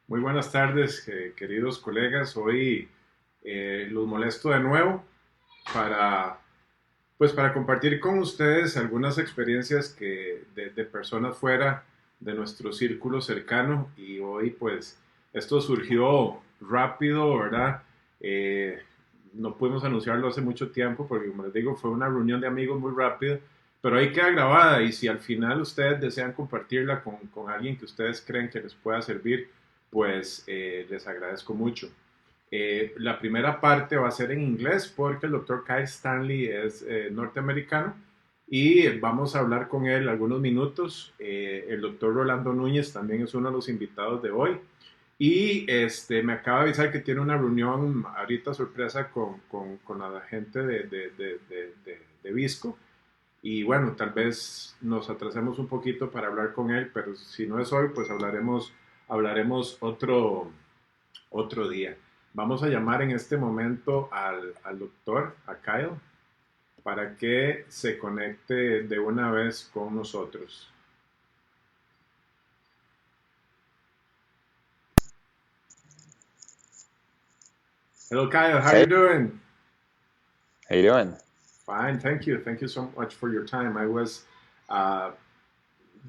Muy buenas tardes, queridos colegas. Hoy los molesto de nuevo para, para compartir con ustedes algunas experiencias de personas fuera de nuestro círculo cercano. Y hoy, pues, esto surgió rápido, ¿verdad? Eh, no pudimos anunciarlo hace mucho tiempo porque, como les digo, fue una reunión de amigos muy rápida, pero ahí queda grabada y si al final ustedes desean compartirla con alguien que ustedes creen que les pueda servir, pues les agradezco mucho. La primera parte va a ser en inglés porque el doctor Kyle Stanley es norteamericano y vamos a hablar con él algunos minutos. El doctor Rolando Núñez también es uno de los invitados de hoy. Y me acaba de avisar que tiene una reunión ahorita sorpresa con la gente de Visco. Y bueno, tal vez nos atrasemos un poquito para hablar con él, pero si no es hoy, pues hablaremos otro día. Vamos a llamar en este momento al doctor, a Kyle, para que se conecte de una vez con nosotros. Hello, Kyle. How are you Hey, doing? how you doing? Fine, thank you. Thank you so much for your time. I was uh,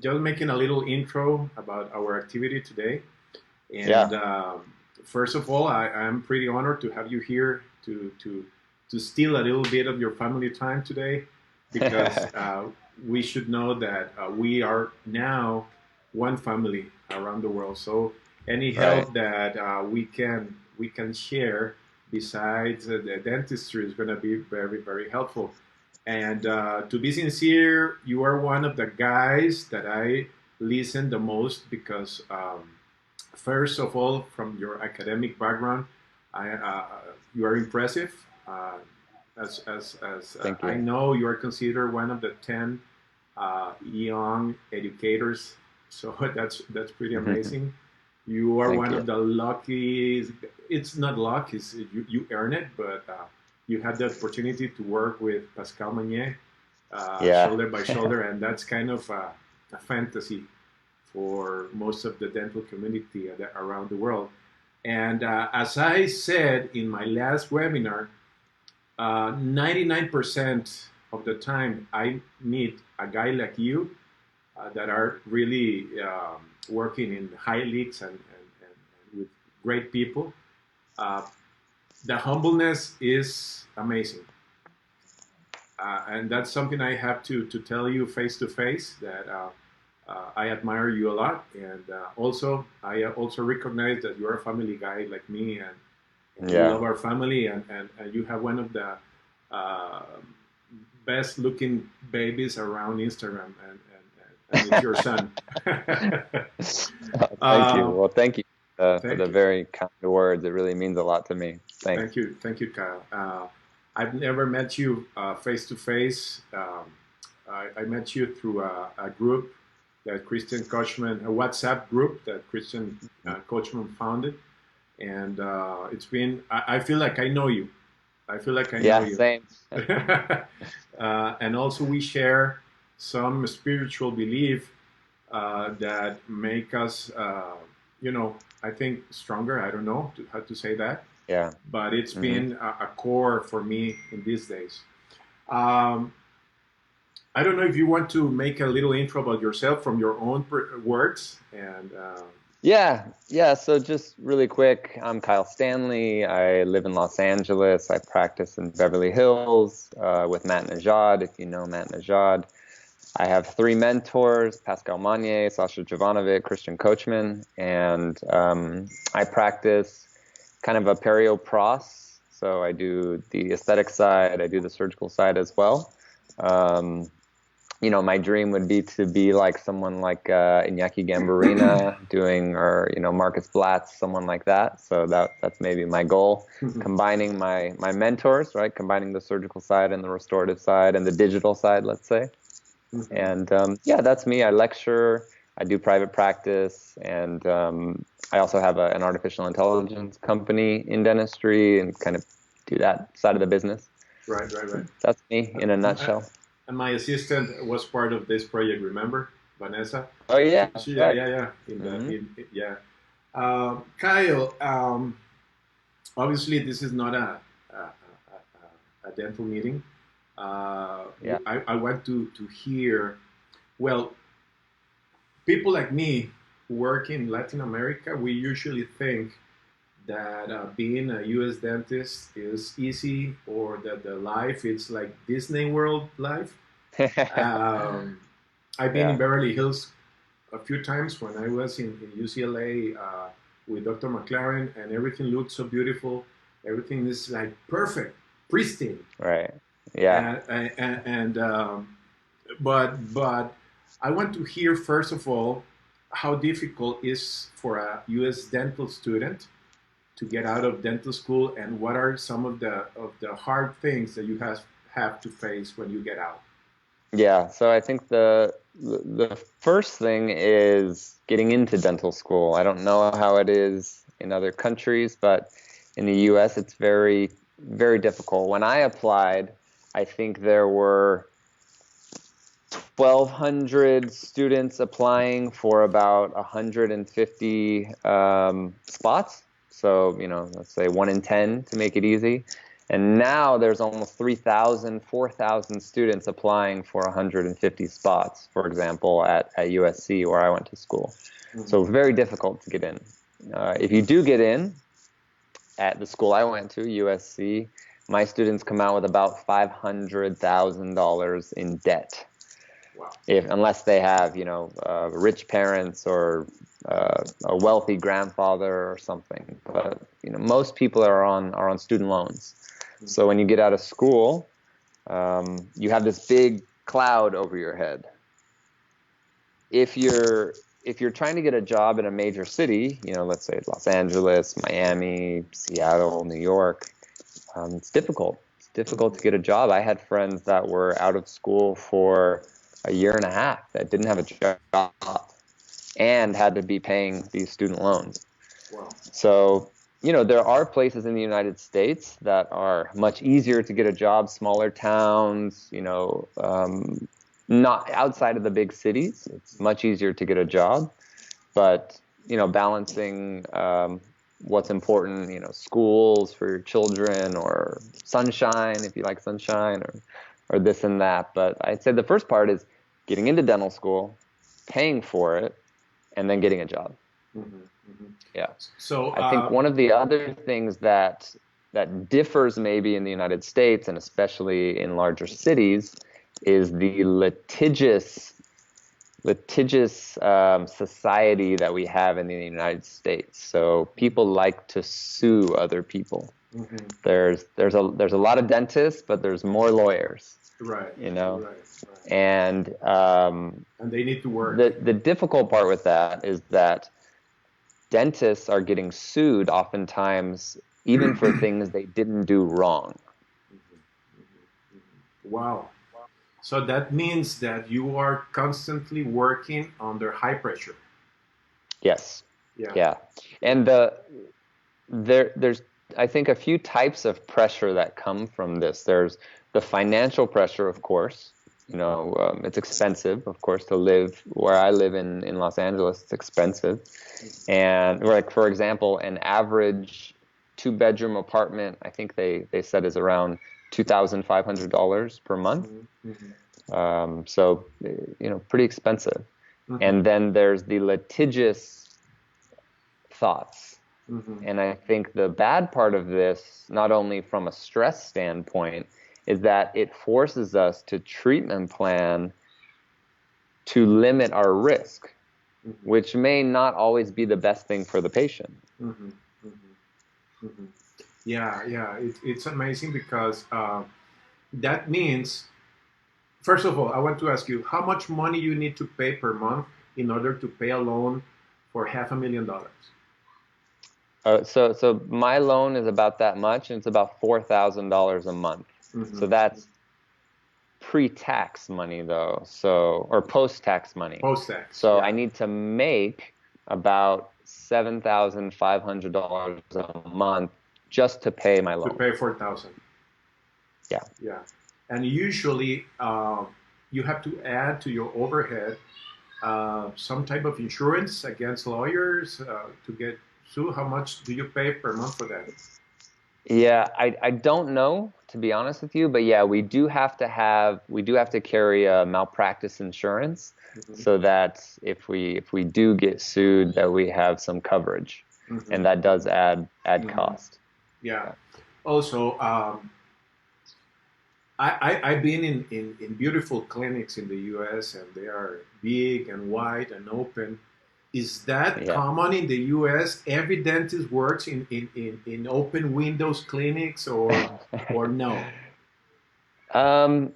just making a little intro about our activity today. And Yeah. first of all, I'm pretty honored to have you here to steal a little bit of your family time today, because we should know that we are now one family around the world. So any Right. help that we can share besides the dentistry is going to be very very helpful. And to be sincere, you are one of the guys that I listen the most because first of all, from your academic background, you are impressive. As Thank I you. know, you are considered one of the 10 young educators, so that's pretty amazing. You are Thank one you. of the lucky. It's not luck; it's you earn it, but you had the opportunity to work with Pascal Magnier, Yeah. shoulder by shoulder, and that's kind of a fantasy for most of the dental community around the world. And as I said in my last webinar, 99% of the time I meet a guy like you that are really working in high leagues and with great people. Uh, the humbleness is amazing. And that's something I have to tell you face to face that I admire you a lot, and also I also recognize that you're a family guy like me, and you Yeah. love our family, and you have one of the uh, best looking babies around Instagram, and it's your son. Thank you. uh, Well, thank you for the thank you. very kind words. It really means a lot to me. Thanks. Thank you, Kyle. I've never met you face to face. I met you through a group that Christian Kochman, a WhatsApp group that Christian Kochman founded, and it's been. I feel like I know you. I feel like I know Yeah, you. same. And also, we share some spiritual belief that make us, I think stronger. I don't know how to say that, Yeah. but it's hmm been a core for me in these days. Um, I don't know if you want to make a little intro about yourself from your own words. And Yeah. Yeah. So just really quick, I'm Kyle Stanley. I live in Los Angeles. I practice in Beverly Hills with Matt Najad, if you know Matt Najad. I have three mentors, Pascal Magnier, Sasha Jovanovic, Christian Coachman, and I practice kind of a perio-pros. So I do the aesthetic side, I do the surgical side as well. Um, my dream would be to be like someone like Iñaki Gambarina doing, or, Marcus Blatz, someone like that. So that's maybe my goal, combining my mentors, right? Combining the surgical side and the restorative side and the digital side, let's say. And yeah, that's me. I lecture, I do private practice, and I also have an artificial intelligence company in dentistry and kind of do that side of the business. right, right, right. That's me in a And, nutshell. and my assistant was part of this project. Remember, Vanessa? Oh, yeah, She yeah, right. yeah, yeah. hmm Yeah. Kyle, obviously this is not a dental meeting. Yeah. I want to hear, well, people like me who work in Latin America, we usually think that being a U.S. dentist is easy, or that the life it's like Disney World life. Um, I've been in Yeah. Beverly Hills a few times when I was in UCLA with Dr. McLaren, and everything looked so beautiful. Everything is like perfect, pristine, Right. Yeah. and but I want to hear first of all how difficult is for a U.S. dental student to get out of dental school, and what are some of the hard things that you have to face when you get out. Yeah. So I think the first thing is getting into dental school. I don't know how it is in other countries, but in the US it's very, very difficult. When I applied, I think there were 1,200 students applying for about 150 spots. So, let's say 1 in 10 to make it easy. And now there's almost 3,000, 4,000 students applying for 150 spots, for example, at USC, where I went to school. So very difficult to get in. If you do get in at the school I went to, USC, my students come out with about $500,000 in debt. Wow. Unless they have, rich parents or a wealthy grandfather or something. But most people are on student loans. So when you get out of school, you have this big cloud over your head. If you're trying to get a job in a major city, let's say Los Angeles, Miami, Seattle, New York, it's difficult. It's difficult to get a job. I had friends that were out of school for a year and a half that didn't have a job and had to be paying these student loans. Wow. So, there are places in the United States that are much easier to get a job, smaller towns, not outside of the big cities. It's much easier to get a job, but, balancing what's important, schools for your children, or sunshine, if you like sunshine, or this and that. But I'd say the first part is getting into dental school, paying for it, and then getting a job. Mm-hmm, mm-hmm. Yeah. So I think one of the other things that differs maybe in the United States, and especially in larger cities, is the litigious society that we have in the United States. So people like to sue other people. Mm-hmm. There's a lot of dentists, but there's more lawyers. Right. Right. And they need to work. The difficult part with that is that dentists are getting sued oftentimes even for things they didn't do wrong. Wow. So that means that you are constantly working under high pressure. Yes. Yeah. And there's I think a few types of pressure that come from this. There's the financial pressure, of course. It's expensive, of course, to live where I live in Los Angeles. It's expensive. And like, for example, an average 2-bedroom apartment, I think they said, is around $2,500 per month. Mm-hmm. So, pretty expensive. Mm-hmm. And then there's the litigious thoughts. Mm-hmm. And I think the bad part of this, not only from a stress standpoint, is that it forces us to treatment plan to limit our risk, mm-hmm. which may not always be the best thing for the patient. Mm-hmm. Mm-hmm. Mm-hmm. Yeah. It's amazing because that means, first of all, I want to ask you, how much money you need to pay per month in order to pay a loan for $500,000? So my loan is about that much, and it's about $4,000 a month. Mm-hmm. So that's pre-tax money, though. Or post-tax money. Post-tax. So yeah. I need to make about $7,500 a month just to pay my loan. To pay $4,000. Yeah. Yeah. And usually you have to add to your overhead some type of insurance against lawyers to get Sue, how much do you pay per month for that? Yeah, I don't know, to be honest with you, but yeah, we do have to carry a malpractice insurance Hmm. so that if we do get sued, that we have some coverage, Hmm. and that does add Hmm. cost. Yeah. Yeah. Also, I've been in beautiful clinics in the US, and they are big and wide and open. Is that Yeah. common in the US? Every dentist works in open windows clinics, or no?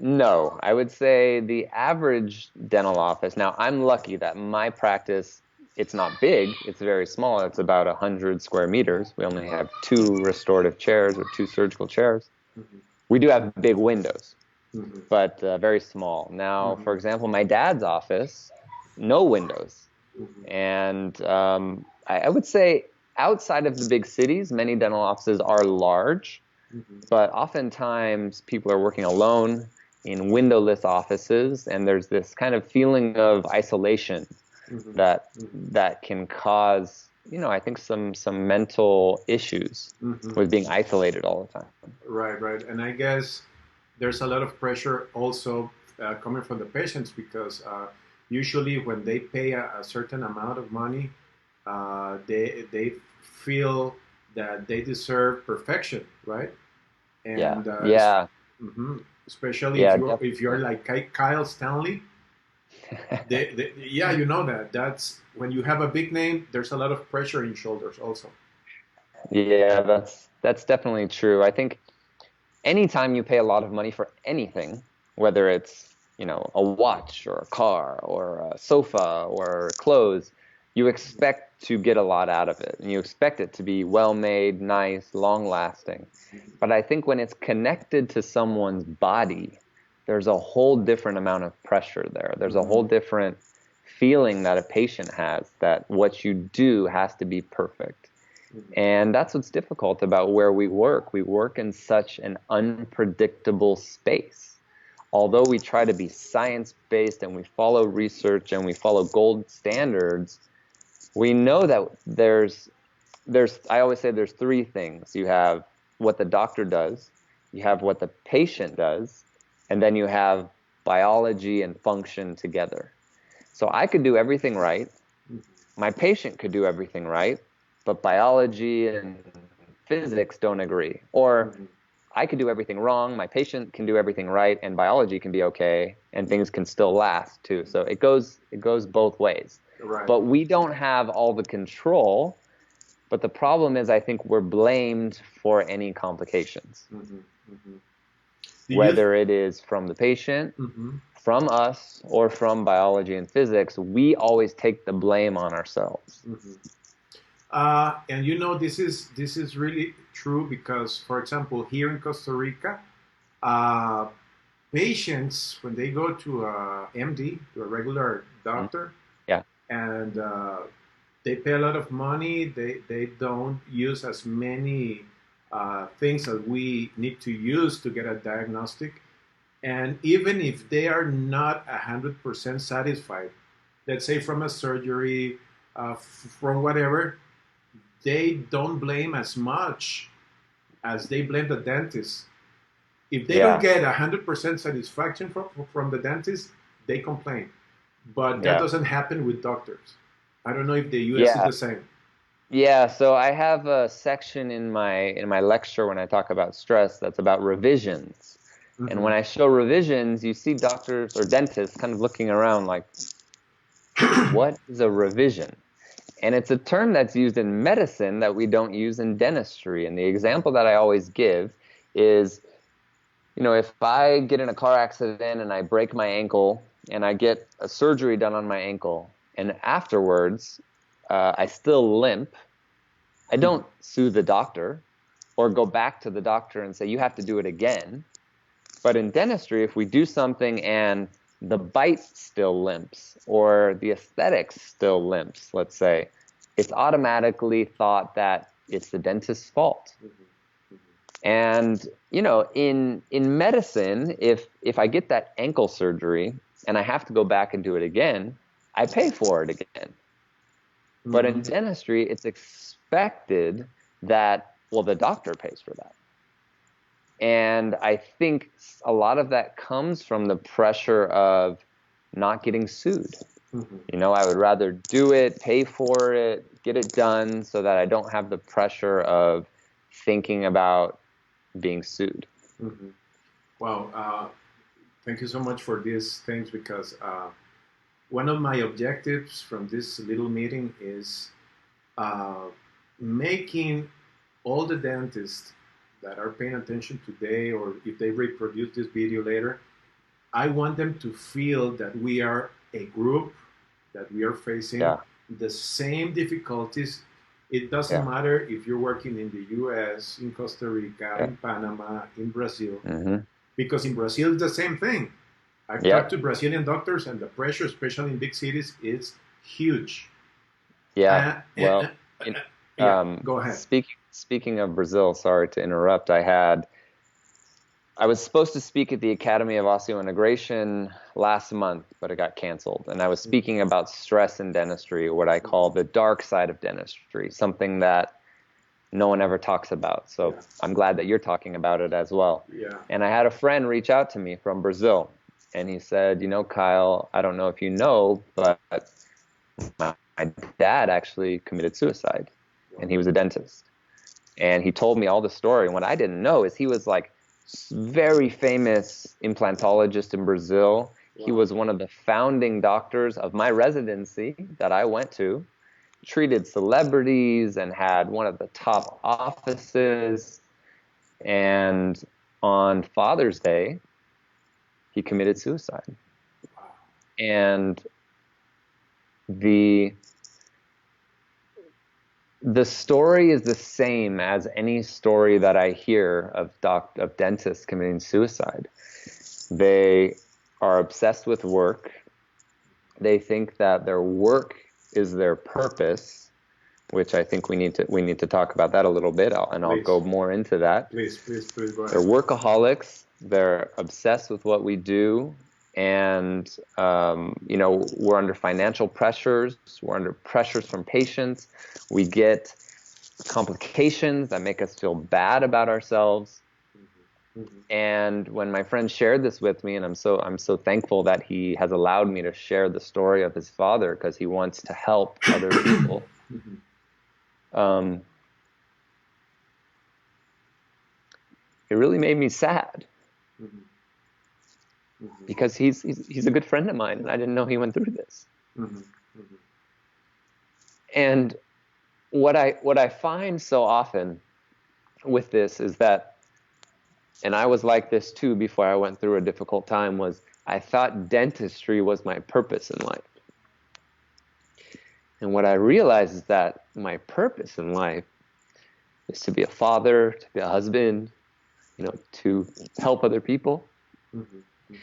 No, I would say the average dental office. Now, I'm lucky that my practice, it's not big, it's very small. It's about 100 square meters. We only have two restorative chairs or two surgical chairs. Hmm. We do have big windows, Hmm. but very small. Now, Hmm. for example, my dad's office, no windows. Hmm. And I would say outside of the big cities, many dental offices are large, Hmm. but oftentimes people are working alone in windowless offices, and there's this kind of feeling of isolation Hmm. that can cause, I think some mental issues Hmm. with being isolated all the time. Right, right. And I guess there's a lot of pressure also coming from the patients, because usually when they pay a certain amount of money, they feel that they deserve perfection, right? Yeah, And yeah, mhm, especially yeah, if you're definitely. like Kyle Stanley, yeah, you know that. That's when you have a big name. There's a lot of pressure in your shoulders also. Yeah, that's definitely true. I think anytime you pay a lot of money for anything, whether it's, a watch or a car or a sofa or clothes, you expect to get a lot out of it. And you expect it to be well made, nice, long lasting. But I think when it's connected to someone's body, there's a whole different amount of pressure there. There's a Hmm. whole different feeling that a patient has that what you do has to be perfect. Hmm. And that's what's difficult about where we work. We work in such an unpredictable space. Although we try to be science based and we follow research and we follow gold standards, we know that I always say there's three things. You have what the doctor does, you have what the patient does, and then you have biology and function together. So I could do everything right, my patient could do everything right, but biology and physics don't agree. Or Hmm. I could do everything wrong, my patient can do everything right, and biology can be okay, and things can still last too. So it goes both ways. Right. But we don't have all the control. But the problem is, I think we're blamed for any complications, Hmm. Hmm. Do you? whether it is from the patient, Hmm. from us, or from biology and physics. We always take the blame on ourselves. Hmm. And this is really true, because, for example, here in Costa Rica, uh, patients, when they go to a MD, to a regular Mhm. doctor, Yeah. and they pay a lot of money, they don't use as many things that we need to use to get a diagnostic. And even if they are not 100% satisfied, let's say from a surgery, from whatever, they don't blame as much as they blame the dentist. If they don't Yeah. get 100% satisfaction from the dentist, they complain. But that Yeah. doesn't happen with doctors. I don't know if the US is Yeah. the same. Yeah, so I have a section in my lecture when I talk about stress that's about revisions. And Mm-hmm. when I show revisions, you see doctors or dentists kind of looking around like, what is a revision? And it's a term that's used in medicine that we don't use in dentistry. And the example that I always give is, if I get in a car accident and I break my ankle and I get a surgery done on my ankle, and afterwards I still limp, I don't sue the doctor or go back to the doctor and say, you have to do it again. But in dentistry, if we do something and the bite still limps or the aesthetics still limps, let's say, it's automatically thought that it's the dentist's fault. And in medicine, if I get that ankle surgery and I have to go back and do it again, I pay for it again. But Mm-hmm. in dentistry, it's expected that, well, the doctor pays for that. And I think a lot of that comes from the pressure of not getting sued. Mm-hmm. I would rather do it, pay for it, get it done so that I don't have the pressure of thinking about being sued. Mm-hmm. Well, thank you so much for these things, because one of my objectives from this little meeting is making all the dentists that are paying attention today, or if they reproduce this video later, I want them to feel that we are a group, that we are facing the same difficulties. It doesn't matter if you're working in the US, in Costa Rica, in Panama, in Brazil, because in Brazil it's the same thing. I've talked to Brazilian doctors, and the pressure, especially in big cities, is huge. Yeah. Go ahead. Speaking of Brazil, sorry to interrupt. I was supposed to speak at the Academy of Osseointegration last month, but it got canceled. And I was speaking about stress in dentistry, what I call the dark side of dentistry, something that no one ever talks about. So I'm glad that you're talking about it as well. Yeah. And I had a friend reach out to me from Brazil, and he said, Kyle, I don't know if you know, but my dad actually committed suicide, and he was a dentist. And he told me all the story. And what I didn't know is he was like very famous implantologist in Brazil. Wow. He was one of the founding doctors of my residency that I went to, treated celebrities and had one of the top offices. And on Father's Day, he committed suicide. Wow. And the story is the same as any story that I hear of dentists committing suicide. They are obsessed with work. They think that their work is their purpose, which I think we need to talk about that a little bit, I'll go more into that. Please go ahead. They're workaholics. They're obsessed with what we do. And, we're under financial pressures. We're under pressures from patients. We get complications that make us feel bad about ourselves. Mm-hmm. And when my friend shared this with me, and I'm so thankful that he has allowed me to share the story of his father, because he wants to help other people. Mm-hmm. It really made me sad. Mm-hmm. Mm-hmm. Because he's a good friend of mine, and I didn't know he went through this. Mm-hmm. Mm-hmm. And what I find so often with this is that, and I was like this too before I went through a difficult time, was I thought dentistry was my purpose in life. And what I realized is that my purpose in life is to be a father, to be a husband, to help other people. Mm-hmm. Mm-hmm.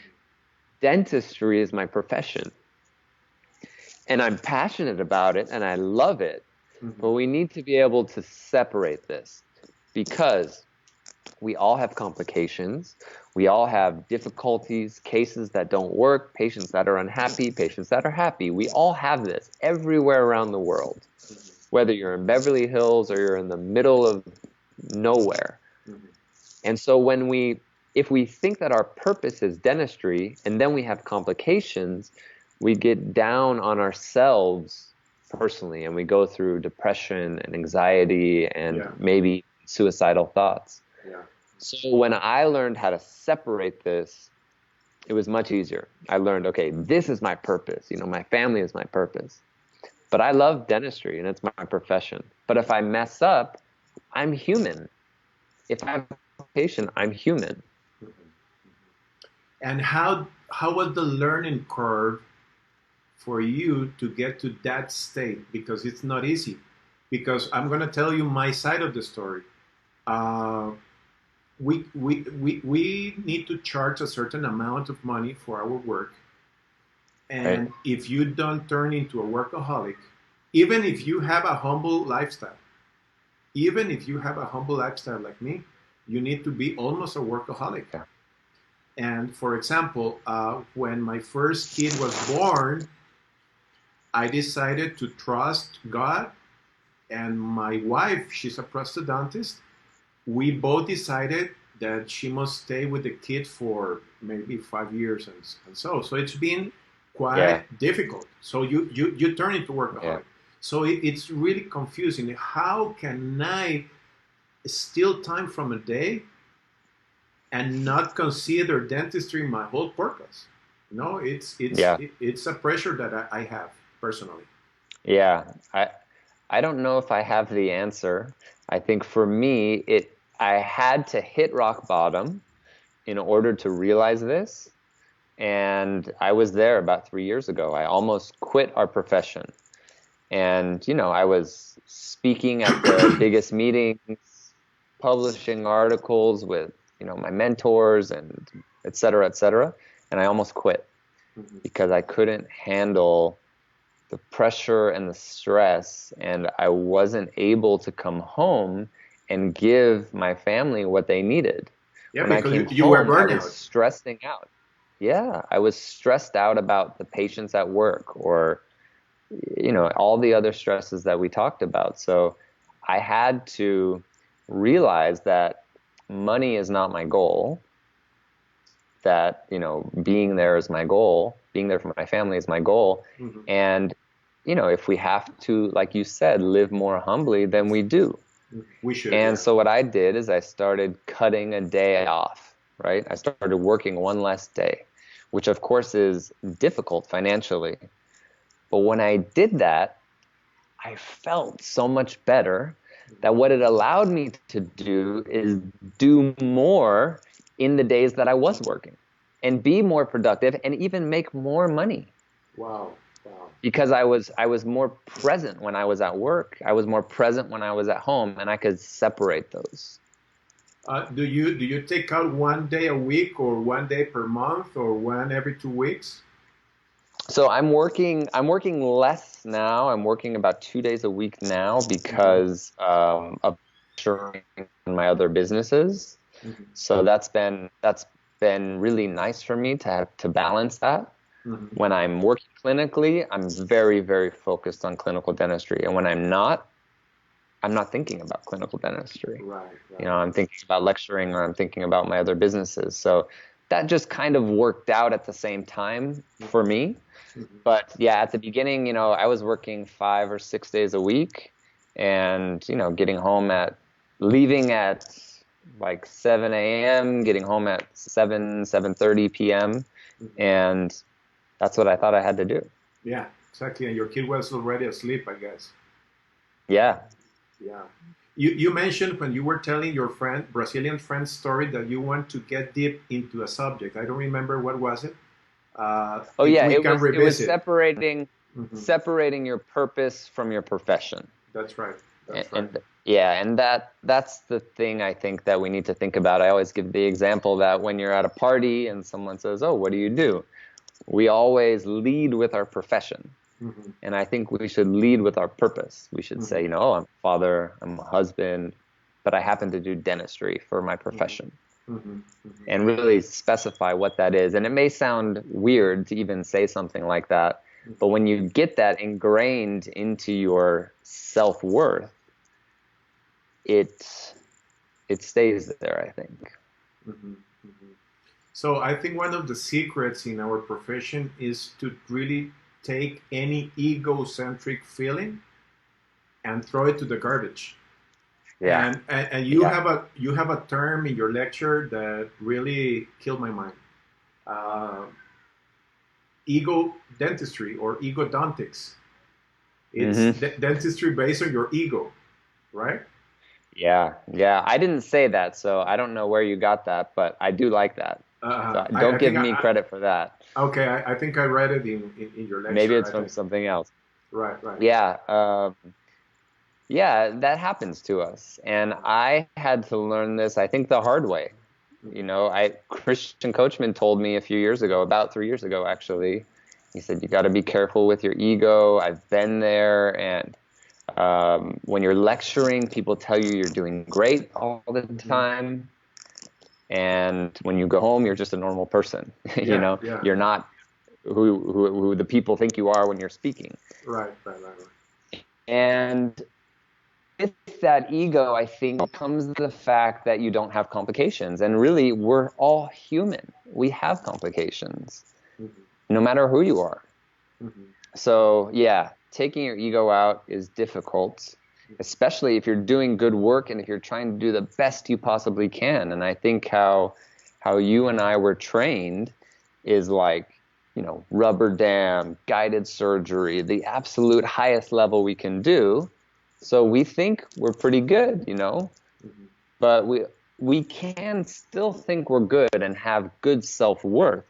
Dentistry is my profession, and I'm passionate about it, and I love it. Mm-hmm. But we need to be able to separate this, because we all have complications. We all have difficulties, cases that don't work, patients that are unhappy, patients that are happy. We all have this everywhere around the world, whether you're in Beverly Hills or you're in the middle of nowhere. Mm-hmm. And so if we think that our purpose is dentistry and then we have complications, we get down on ourselves personally, and we go through depression and anxiety and maybe suicidal thoughts. Yeah. So when I learned how to separate this, it was much easier. I learned, okay, this is my purpose. My family is my purpose. But I love dentistry, and it's my profession. But if I mess up, I'm human. If I have a patient, I'm human. And how was the learning curve for you to get to that state? Because it's not easy. Because I'm going to tell you my side of the story. We need to charge a certain amount of money for our work. And if you don't turn into a workaholic, even if you have a humble lifestyle like me, you need to be almost a workaholic. Yeah. And for example, when my first kid was born, I decided to trust God and my wife, she's a prosthodontist. We both decided that she must stay with the kid for maybe 5 years, and so it's been Yeah. quite difficult. So you turn into Yeah. workaholic. So it's really confusing. How can I steal time from a day and not consider dentistry my whole purpose? No, Yeah. it's a pressure that I have personally. Yeah. I don't know if I have the answer. I think for me, I had to hit rock bottom in order to realize this. And I was there about 3 years ago. I almost quit our profession. And, I was speaking at the biggest meetings, publishing articles with, my mentors and et cetera, et cetera. And I almost quit Mm-hmm. because I couldn't handle the pressure and the stress, and I wasn't able to come home and give my family what they needed. Yeah, When I because came you were home, I was burnout. stressing out. Yeah, I was stressed out about the patients at work or, all the other stresses that we talked about. So I had to realize that money is not my goal, that, being there is my goal, being there for my family is my goal. Mm-hmm. And, if we have to, like you said, live more humbly, then we do. We should, And yeah. so what I did is I started cutting a day off, right? I started working one less day, which of course is difficult financially. But when I did that, I felt so much better that what it allowed me to do is do more in the days that I was working and be more productive and even make more money Wow, wow. because I was more present when I was at work. I was more present when I was at home, and I could separate those. Do you take out 1 day a week or 1 day per month or one every 2 weeks? So I'm working less now. I'm working about 2 days a week now Mm-hmm. because of sharing my other businesses. Mm-hmm. So that's been really nice for me to have to balance that. Mm-hmm. When I'm working clinically, I'm very, very focused on clinical dentistry. And when I'm not thinking about clinical dentistry. Right, right. I'm thinking about lecturing or I'm thinking about my other businesses. So that just kind of worked out at the same time for me. Mm-hmm. But yeah, at the beginning, I was working 5 or 6 days a week and, leaving at like 7 a.m., getting home at 7:30 p.m. Mm-hmm. And that's what I thought I had to do. Yeah, exactly. And your kid was already asleep, I guess. Yeah. Yeah. You mentioned when you were telling your Brazilian friend's story that you want to get deep into a subject. I don't remember what was it. Oh If yeah, we it can was it was revisit. separating Hmm. separating your purpose from your profession. That's right. And, That's right. and yeah, and that's the thing I think that we need to think about. I always give the example that when you're at a party and someone says, "Oh, what do you do?" We always lead with our profession. Hmm. And I think we should lead with our purpose. We should Hmm. say, oh, I'm a father, I'm a husband, but I happen to do dentistry for my Hmm. profession. Hmm. Hmm. And really specify what that is. And it may sound weird to even say something like that, but when you get that ingrained into your self-worth, it it stays there, I think. Hmm. Hmm. So I think one of the secrets in our profession is to really take any egocentric feeling and throw it to the garbage. Yeah. And Yeah. you have a term in your lecture that really killed my mind. Uh, ego dentistry or egodontics. It's Hmm. dentistry based on your ego, right? Yeah. Yeah. I didn't say that, so I don't know where you got that, but I do like that. So I don't give think me credit for that. okay. I think I read it in your Maybe lecture. it's I from think something else. right, right. Yeah, yeah, that happens to us, and I had to learn this, I think, the hard way. Mhm. Christian Coachman told me a few years ago, about 3 years ago, actually. He said you got to be careful with your ego. I've been there, and when you're lecturing, people tell you you're doing great all the Mhm. time, and when you go home, you're just a normal person. Yeah, yeah. You're not who the people think you are when you're speaking. Right, right, right, right. And that ego, I think, comes the fact that you don't have complications. And really, we're all human. We have complications, no matter who you are. So, yeah, taking your ego out is difficult, especially if you're doing good work and if you're trying to do the best you possibly can. And I think how you and I were trained is like, rubber dam, guided surgery, the absolute highest level we can do. So we think we're pretty good, but we can still think we're good and have good self-worth,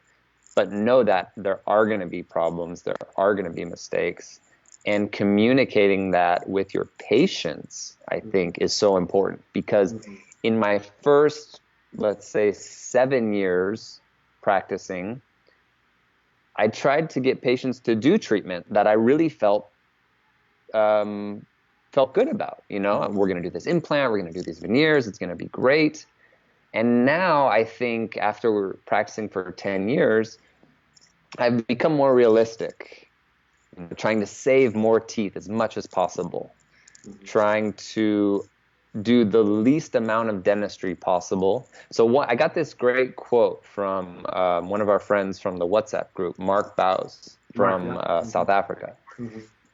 but know that there are going to be problems, there are going to be mistakes, and communicating that with your patients, I think, is so important, because in my first, let's say, 7 years practicing, I tried to get patients to do treatment that I really felt good about. We're going to do this implant, we're going to do these veneers, it's going to be great. And now I think after we're practicing for 10 years, I've become more realistic, trying to save more teeth as much as possible, trying to do the least amount of dentistry possible. So I got this great quote from one of our friends from the WhatsApp group, Mark Baus from South Africa.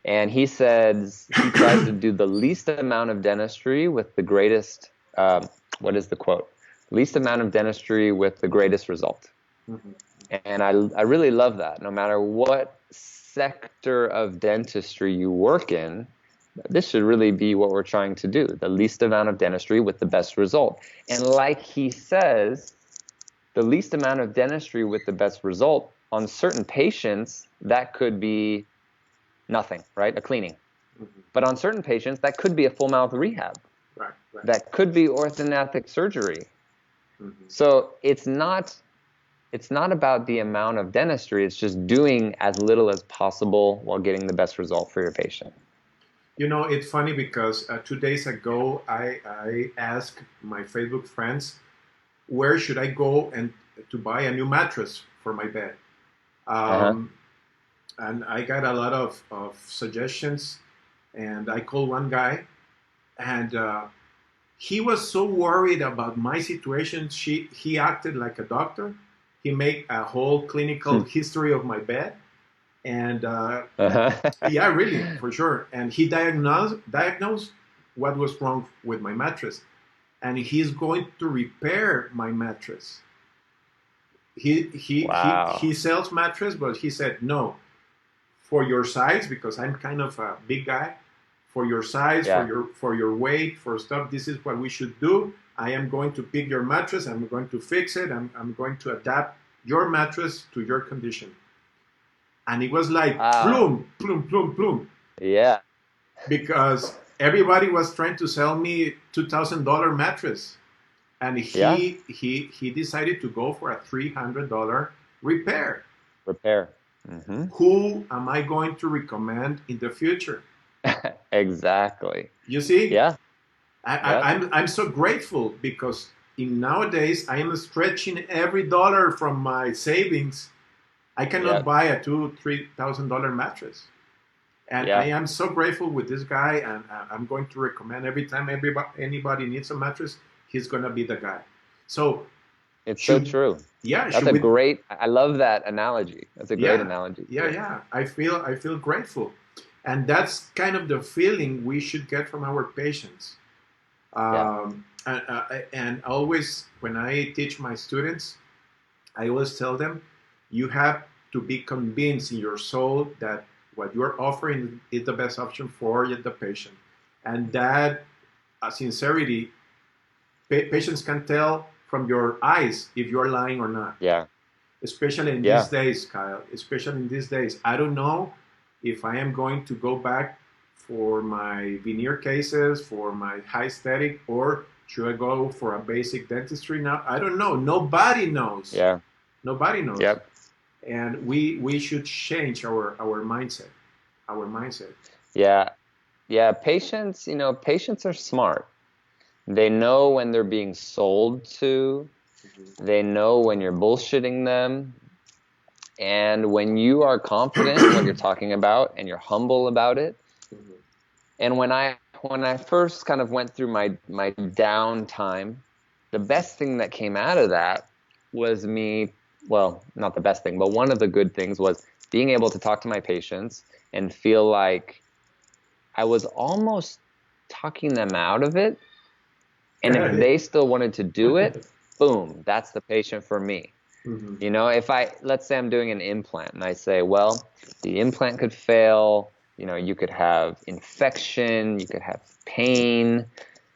And he says he tries to do the least amount of dentistry with the greatest, what is the quote? Least amount of dentistry with the greatest result. And I really love that. No matter what sector of dentistry you work in, this should really be what we're trying to do. The least amount of dentistry with the best result. And like he says, the least amount of dentistry with the best result, on certain patients, that could be nothing, right? A cleaning. But on certain patients, that could be a full mouth rehab. Right. That could be orthodontic surgery. So it's not about the amount of dentistry. It's just doing as little as possible while getting the best result for your patient. It's funny because 2 days ago, I asked my Facebook friends, where should I go and to buy a new mattress for my bed? And I got a lot of suggestions, and I called one guy, and he was so worried about my situation. He acted like a doctor. He made a whole clinical history of my bed. And yeah, really, for sure. And he diagnosed what was wrong with my mattress. And he's going to repair my mattress. He sells mattress, but he said, no, for your size, because I'm kind of a big guy, for your size, for your weight, for stuff, this is what we should do. I am going to pick your mattress. I'm going to fix it. I'm going to adapt your mattress to your condition. And it was like, plum, plum, plum, plum. Yeah. Because everybody was trying to sell me $2,000 mattress. And he decided to go for a $300 repair. Who am I going to recommend in the future? Exactly. You see? Yeah. I'm so grateful, because nowadays I am stretching every dollar from my savings. I cannot buy a $2,000-$3,000 mattress. And I am so grateful with this guy, and I'm going to recommend every time anybody needs a mattress, he's going to be the guy. So it's so true. Yeah. That's great, I love that analogy. That's a great analogy. Yeah. I feel grateful. And that's kind of the feeling we should get from our patients. And always, when I teach my students, I always tell them, you have to be convinced in your soul that what you're offering is the best option for the patient. And that sincerity, patients can tell from your eyes if you're lying or not. Yeah. Especially in these days, Kyle. Especially in these days. I don't know if I am going to go back for my veneer cases, for my high aesthetic, or should I go for a basic dentistry now? I don't know. Nobody knows. Yeah. Nobody knows. Yep. And we should change our mindset. Yeah. Patients are smart. They know when they're being sold to. They know when you're bullshitting them. And when you are confident in what you're talking about and you're humble about it. And when I when I first kind of went through my downtime, the best thing that came out of that was me, well, not the best thing, but one of the good things was being able to talk to my patients and feel like I was almost talking them out of it. And if they still wanted to do it, boom, that's the patient for me. Mm-hmm. You know, let's say I'm doing an implant and I say, well, the implant could fail, you know, you could have infection, you could have pain.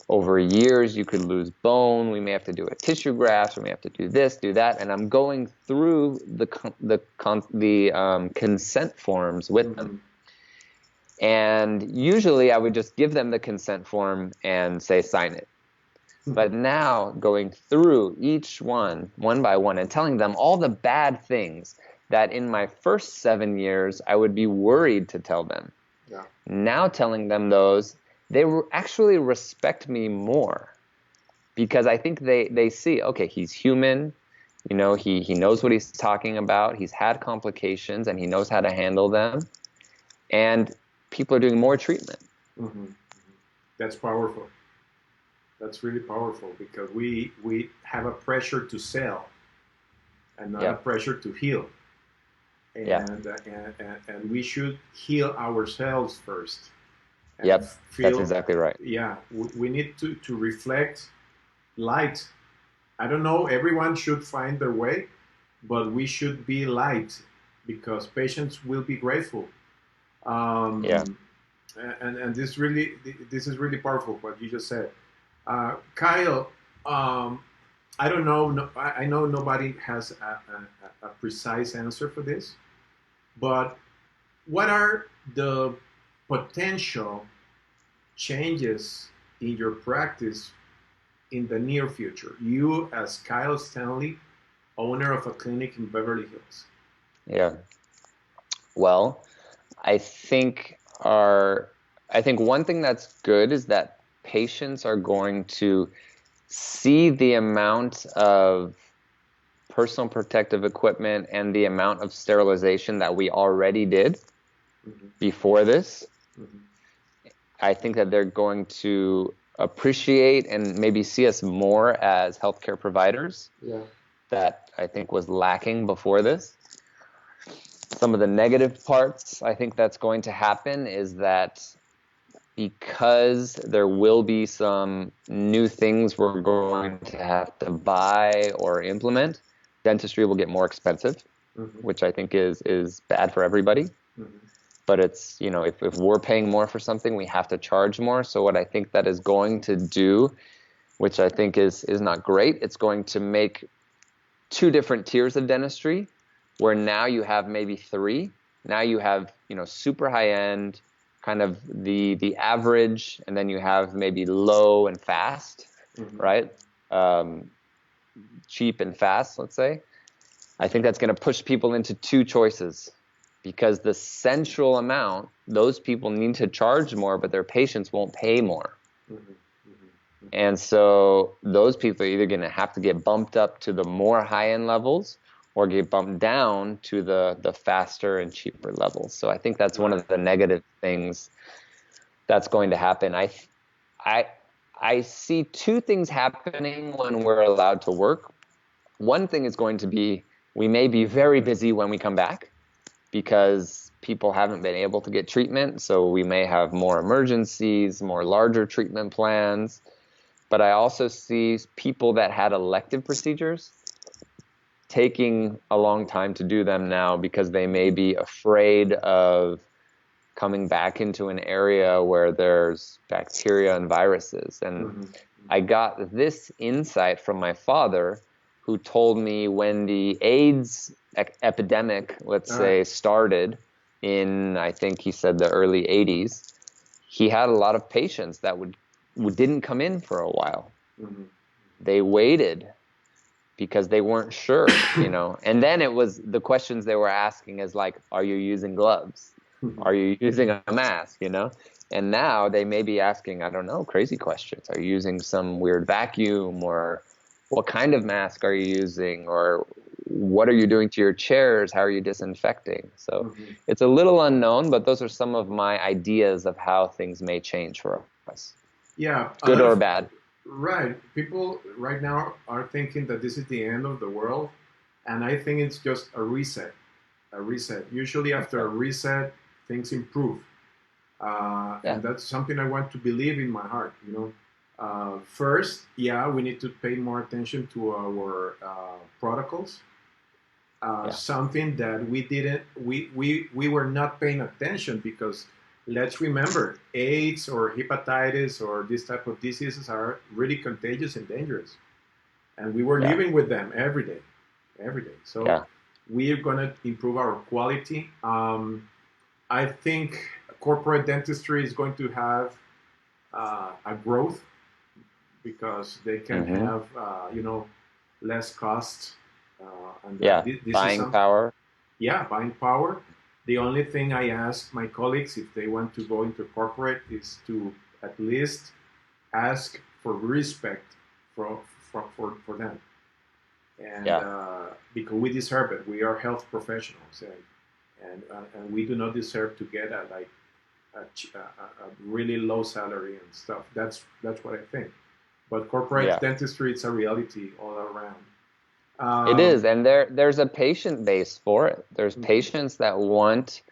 Over years, you could lose bone. We may have to do a tissue graft. We may have to do this, do that. And I'm going through the consent forms with them. And usually I would just give them the consent form and say, sign it. But now going through each one by one, and telling them all the bad things that in my first 7 years, I would be worried to tell them. Yeah. Now telling them those, they actually respect me more, because I think they see, okay, he's human, you know, he knows what he's talking about, he's had complications, and he knows how to handle them, and people are doing more treatment. Mm-hmm. That's powerful. That's really powerful, because we have a pressure to sell and not a pressure to heal. And, and we should heal ourselves first. That's exactly right. Yeah, we need to reflect light. I don't know, everyone should find their way, but we should be light, because patients will be grateful. And this is really powerful, what you just said. Kyle, I don't know, I know nobody has a precise answer for this, but what are the potential changes in your practice in the near future? You, as Kyle Stanley, owner of a clinic in Beverly Hills. Yeah. Well, I think one thing that's good is that patients are going to see the amount of personal protective equipment and the amount of sterilization that we already did before this. I think that they're going to appreciate and maybe see us more as healthcare providers. That I think was lacking before this. Some of the negative parts I think that's going to happen is that because there will be some new things we're going to have to buy or implement, dentistry will get more expensive, which I think is bad for everybody. But it's, you know, if we're paying more for something, we have to charge more. So what I think that is going to do, which I think is not great, it's going to make 2 different tiers of dentistry, where now you have maybe 3. Now you have, you know, super high end, kind of the average, and then you have maybe low and fast, right? Cheap and fast, let's say. I think that's going to push people into 2 choices, because the central amount, those people need to charge more, but their patients won't pay more. And so those people are either going to have to get bumped up to the more high-end levels or get bumped down to the faster and cheaper levels. So I think that's one of the negative things that's going to happen. I see 2 things happening when we're allowed to work. One thing is going to be, we may be very busy when we come back, because people haven't been able to get treatment. So we may have more emergencies, more larger treatment plans. But I also see people that had elective procedures taking a long time to do them now, because they may be afraid of coming back into an area where there's bacteria and viruses. And I got this insight from my father, who told me when the AIDS epidemic, let's say, started in, I think he said, the early 80s, he had a lot of patients that didn't come in for a while. They waited because they weren't sure, you know. And then it was the questions they were asking is like, are you using gloves? Are you using a mask, you know? And now they may be asking, I don't know, crazy questions. Are you using some weird vacuum, or what kind of mask are you using, or what are you doing to your chairs? How are you disinfecting? So it's a little unknown, but those are some of my ideas of how things may change for sacrifice, Yeah, a good lot or of bad. right. People right now are thinking that this is the end of the world, and I think it's just a reset. A reset. Usually, after a Okay. reset, things improve, Yeah. and that's something I want to believe in my heart. First, yeah, we need to pay more attention to our protocols. Yeah. Something that we didn't, we were not paying attention because let's remember, AIDS or hepatitis or this type of diseases are really contagious and dangerous, and we were Yeah. living with them every day, every day. So Yeah. we are going to improve our quality. I think corporate dentistry is going to have a growth because they can Hmm. have less costs, and that Yeah. this is Buying some power. yeah, buying power. The only thing I ask my colleagues if they want to go into corporate is to at least ask for respect for them, and Yeah. because we deserve it. We are health professionals, and we do not deserve to get a really low salary and stuff. That's what I think. But corporate Yeah. dentistry, it's a reality all around. It Um, is, and there's a patient base for it. There's mhm. patients that want,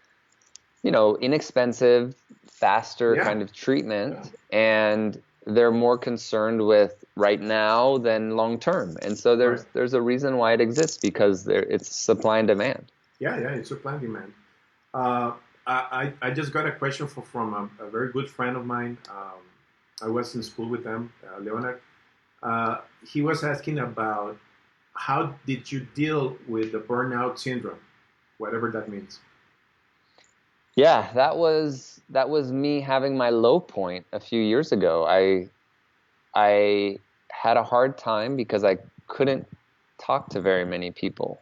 inexpensive, faster Yeah, kind of yeah, treatment, and they're more concerned with right now than long term. And so right. there's a reason why it exists because it's supply and demand. Yeah, yeah, it's supply and demand. Uh, I just got a question from a very good friend of mine. I was in school with them, Leonard. He was asking about how did you deal with the burnout syndrome, whatever that means. Yeah, that was me having my low point a few years ago. I had a hard time because I couldn't talk to very many people.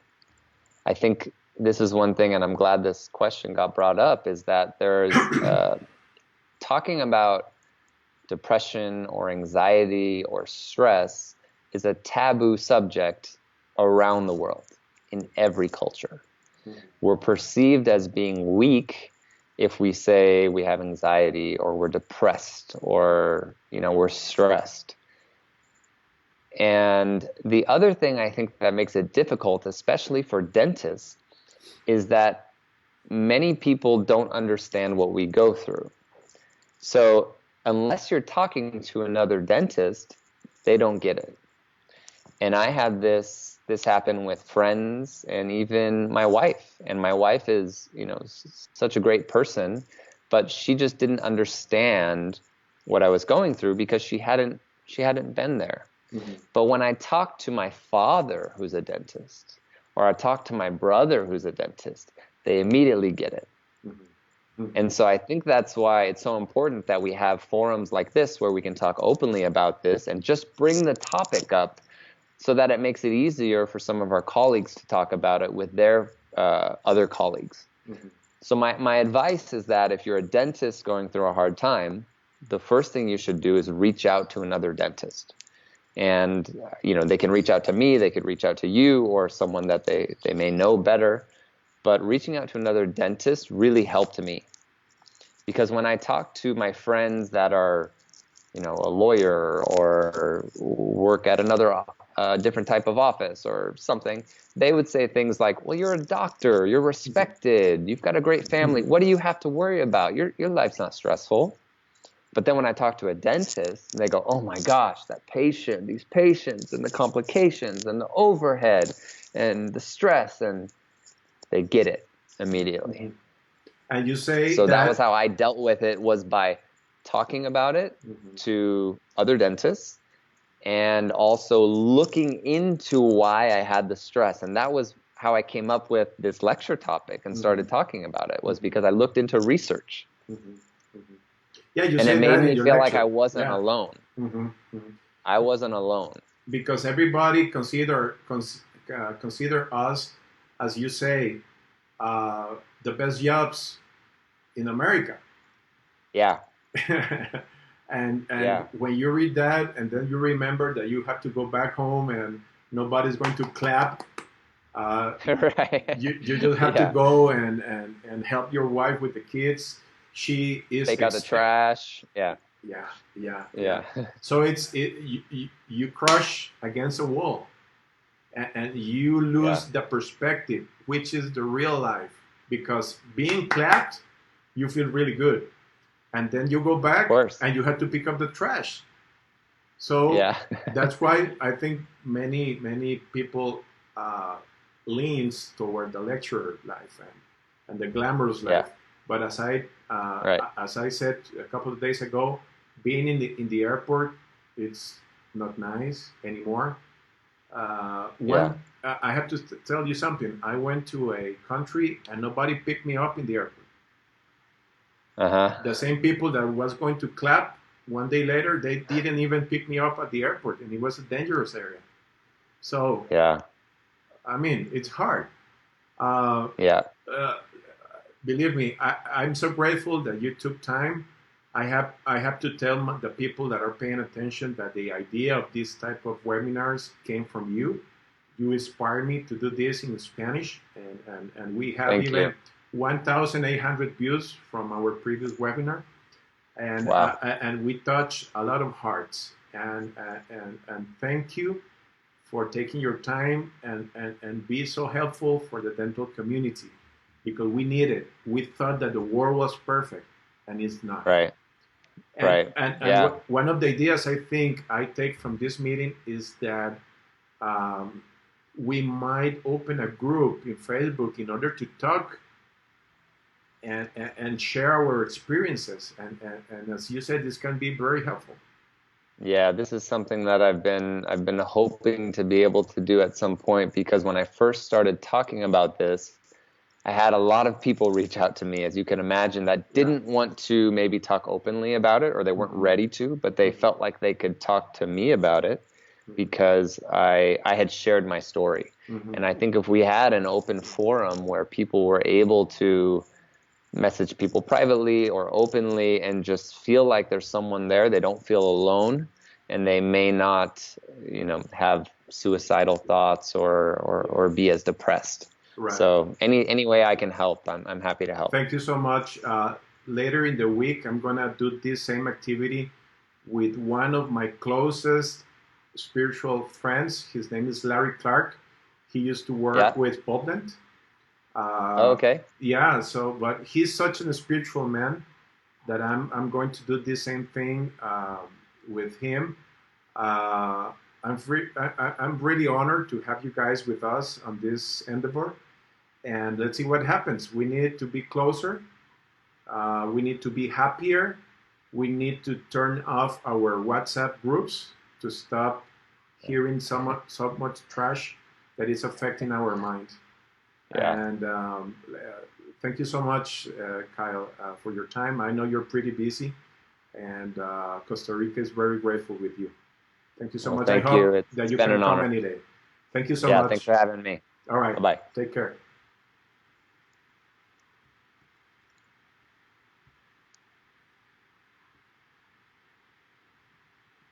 I think this is one thing, and I'm glad this question got brought up, is that there's talking about depression or anxiety or stress is a taboo subject around the world in every culture. We're perceived as being weak if we say we have anxiety or we're depressed or we're stressed. And the other thing I think that makes it difficult, especially for dentists, is that many people don't understand what we go through. So unless you're talking to another dentist, they don't get it. And I had this happen with friends and even my wife. And my wife is, such a great person, but she just didn't understand what I was going through because she hadn't been there. Mm-hmm. But when I talk to my father, who's a dentist, or I talk to my brother, who's a dentist, they immediately get it. Mm-hmm. And so I think that's why it's so important that we have forums like this where we can talk openly about this and just bring the topic up so that it makes it easier for some of our colleagues to talk about it with their other colleagues. Mm-hmm. So my advice is that if you're a dentist going through a hard time, the first thing you should do is reach out to another dentist. And they can reach out to me, they could reach out to you or someone that they may know better. But reaching out to another dentist really helped me. Because when I talk to my friends that are, a lawyer or work at another different type of office or something, they would say things like, well, you're a doctor, you're respected, you've got a great family. What do you have to worry about? Your life's not stressful. But then when I talk to a dentist, they go, oh my gosh, these patients and the complications and the overhead and the stress, and they get it immediately. Mm-hmm. And you say So that was that. how I dealt with it, was by talking about it Mm-hmm. to other dentists and also looking into why I had the stress. And that was how I came up with this lecture topic and Mm-hmm. started talking about it, was Mm-hmm. because I looked into research. Mm-hmm. Mm-hmm. Yeah, you And it say made that in me your feel like I lecture. wasn't Yeah. alone. Mm-hmm. Mm-hmm. I wasn't alone. Because everybody consider us, as you say, the best jobs in America. Yeah, and yeah. when you read that, and then you remember that you have to go back home and nobody's going to clap. Uh, Right. you just have to Yeah. go and help your wife with the kids. She is Take out the trash. Yeah. Yeah, yeah, yeah. Yeah. So you crush against a wall, and you Yeah. lose the perspective, which is the real life. Because being clapped, you feel really good, and then you go Of back course. and you have to pick up the trash. So Yeah. that's why I think many people uh, leans toward the lecturer life and the glamorous Yeah. life. But Right. as I said a couple of days ago, being in the airport, it's not nice anymore. Yeah. I have to tell you something. I went to a country and nobody picked me up in the airport. Uh-huh. The same people that was going to clap one day later, they didn't even pick me up at the airport, and it was a dangerous area. So, Yeah. I mean, it's hard. Uh, Yeah. uh, Believe me, I'm so grateful that you took time. I have to tell the people that are paying attention that the idea of this type of webinars came from you. You inspired me to do this in Spanish, and we have Thank even you. 1,800 views from our previous webinar, Wow. and we touch a lot of hearts. And thank you for taking your time and be so helpful for the dental community because we need it. We thought that the world was perfect, and it's not. Right. Right. And Yeah. one of the ideas I think I take from this meeting is that um, we might open a group in Facebook in order to talk and share our experiences. And as you said, this can be very helpful. Yeah, this is something that I've been hoping to be able to do at some point because when I first started talking about this, I had a lot of people reach out to me, as you can imagine, that Yeah. didn't want to maybe talk openly about it or they weren't Mm-hmm. ready to, but they felt like they could talk to me about it Mm-hmm. because I had shared my story. Mm-hmm. And I think if we had an open forum where people were able to message people privately or openly and just feel like there's someone there, they don't feel alone, and they may not, have suicidal thoughts or be as depressed. Right. So any way I can help, I'm happy to help. Thank you so much. Later in the week, I'm going to do this same activity with one of my closest spiritual friends. His name is Larry Clark. He used to work Yeah. with Poland. Oh, Uh, okay. yeah, but he's such a spiritual man that I'm going to do the same thing with him. Uh, I'm really honored to have you guys with us on this endeavor, and let's see what happens. We need to be closer. We need to be happier. We need to turn off our WhatsApp groups to stop hearing so much trash that is affecting our mind. Yeah. And thank you so much, Kyle, for your time. I know you're pretty busy, and Costa Rica is very grateful with you. Thank you so Well, much. I thank you. hope that It's you been can an come honor. any day. Thank you so Yeah, thanks much. for having me. All right. Bye-bye. Take care.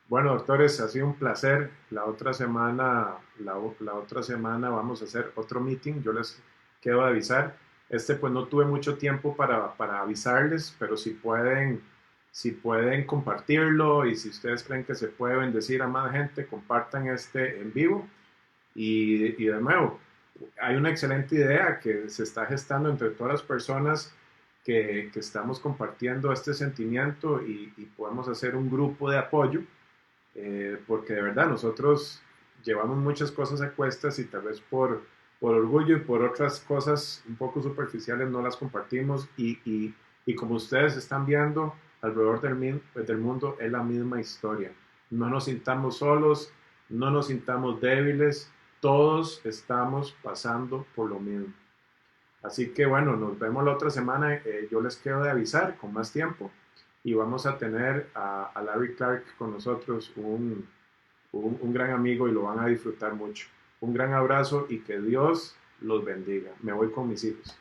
Bueno, doctores, ha sido un placer. La otra semana vamos a hacer otro meeting. Yo les quiero avisar. Pues no tuve mucho tiempo para avisarles, pero si pueden compartirlo y si ustedes creen que se puede bendecir a más gente, compartan este en vivo. Y de nuevo, hay una excelente idea que se está gestando entre todas las personas que estamos compartiendo este sentimiento y podemos hacer un grupo de apoyo porque de verdad nosotros llevamos muchas cosas a cuestas y tal vez por orgullo y por otras cosas un poco superficiales no las compartimos y como ustedes están viendo alrededor del mundo es la misma historia. No nos sintamos solos, no nos sintamos débiles, todos estamos pasando por lo mismo. Así que bueno, nos vemos la otra semana. Yo les quiero de avisar con más tiempo y vamos a tener a Larry Clark con nosotros, un gran amigo y lo van a disfrutar mucho. Un gran abrazo y que Dios los bendiga. Me voy con mis hijos.